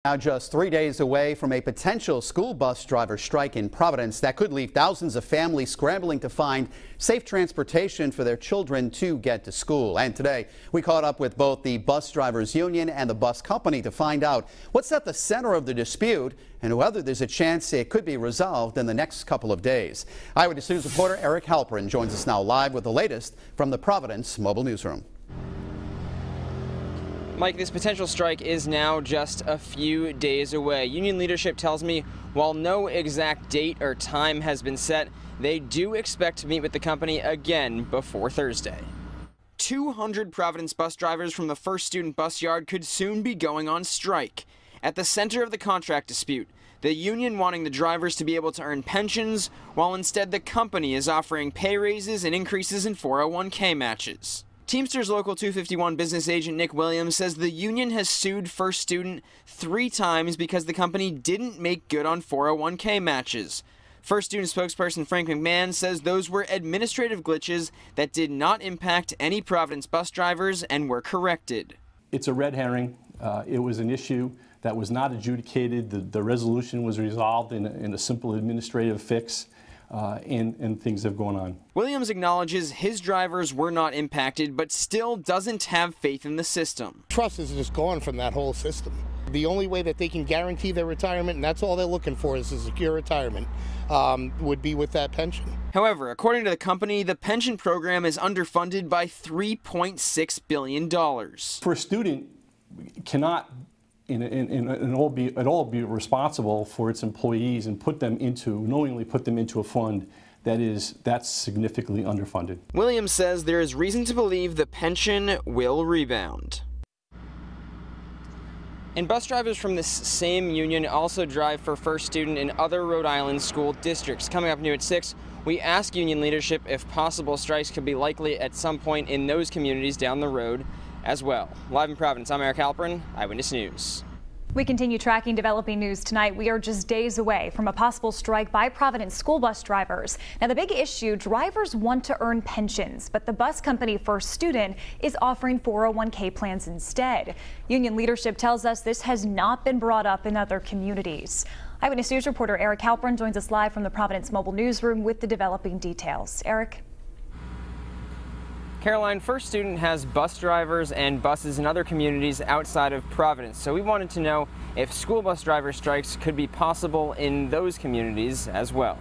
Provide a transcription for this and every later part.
Now just 3 days away from a potential school bus driver strike in Providence that could leave thousands of families scrambling to find safe transportation for their children to get to school. And today we caught up with both the bus drivers union and the bus company to find out what's at the center of the dispute and whether there's a chance it could be resolved in the next couple of days. Eyewitness News reporter Eric Halperin joins us now live with the latest from the Providence Mobile Newsroom. Mike, this potential strike is now just a few days away. Union leadership tells me while no exact date or time has been set, they do expect to meet with the company again before Thursday. 200 Providence bus drivers from the First Student Bus Yard could soon be going on strike. At the center of the contract dispute, the union wanting the drivers to be able to earn pensions, while instead the company is offering pay raises and increases in 401k matches. Teamsters Local 251 business agent Nick Williams says the union has sued First Student 3 times because the company didn't make good on 401k matches. First Student spokesperson Frank McMahon says those were administrative glitches that did not impact any Providence bus drivers and were corrected. It's a red herring. It was an issue that was not adjudicated. The resolution was resolved in a simple administrative fix. And things have gone on. Williams acknowledges his drivers were not impacted, but still doesn't have faith in the system. Trust is just gone from that whole system. The only way that they can guarantee their retirement, and that's all they're looking for, is a secure retirement, would be with that pension. However, according to the company, the pension program is underfunded by $3.6 billion. For a student, cannot at all be responsible for its employees and knowingly put them into a fund that's significantly underfunded. Williams says there is reason to believe the pension will rebound. And bus drivers from this same union also drive for First Student in other Rhode Island school districts. Coming up new at 6, we ask union leadership if possible strikes could be likely at some point in those communities down the road as well. Live in Providence, I'm Eric Halperin, Eyewitness News. We continue tracking developing news tonight. We are just days away from a possible strike by Providence school bus drivers. Now, the big issue, drivers want to earn pensions, but the bus company First Student is offering 401k plans instead. Union leadership tells us this has not been brought up in other communities. Eyewitness News reporter Eric Halperin joins us live from the Providence Mobile Newsroom with the developing details. Eric. Caroline, First Student has bus drivers and buses in other communities outside of Providence, so we wanted to know if school bus driver strikes could be possible in those communities as well.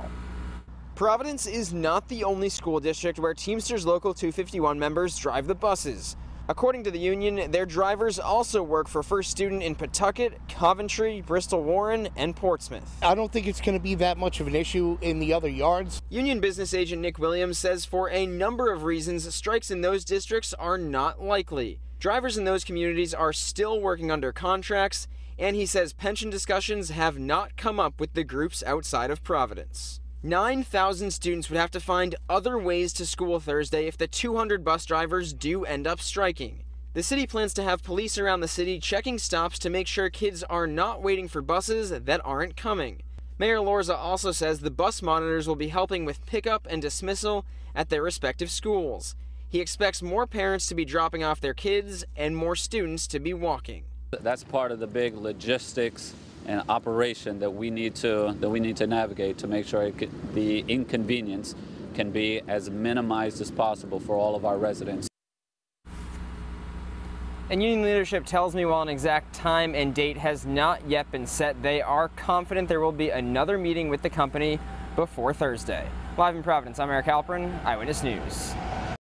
Providence is not the only school district where Teamsters Local 251 members drive the buses. According to the union, their drivers also work for First Student in Pawtucket, Coventry, Bristol-Warren, and Portsmouth. I don't think it's going to be that much of an issue in the other yards. Union business agent Nick Williams says for a number of reasons, strikes in those districts are not likely. Drivers in those communities are still working under contracts, and he says pension discussions have not come up with the groups outside of Providence. 9,000 students would have to find other ways to school Thursday if the 200 bus drivers do end up striking. The city plans to have police around the city checking stops to make sure kids are not waiting for buses that aren't coming. Mayor Lorza also says the bus monitors will be helping with pickup and dismissal at their respective schools. He expects more parents to be dropping off their kids and more students to be walking. That's part of the big logistics and operation that we need to navigate to make sure the inconvenience can be as minimized as possible for all of our residents. And union leadership tells me while an exact time and date has not yet been set, they are confident there will be another meeting with the company before Thursday. Live in Providence, I'm Eric Halperin, Eyewitness News.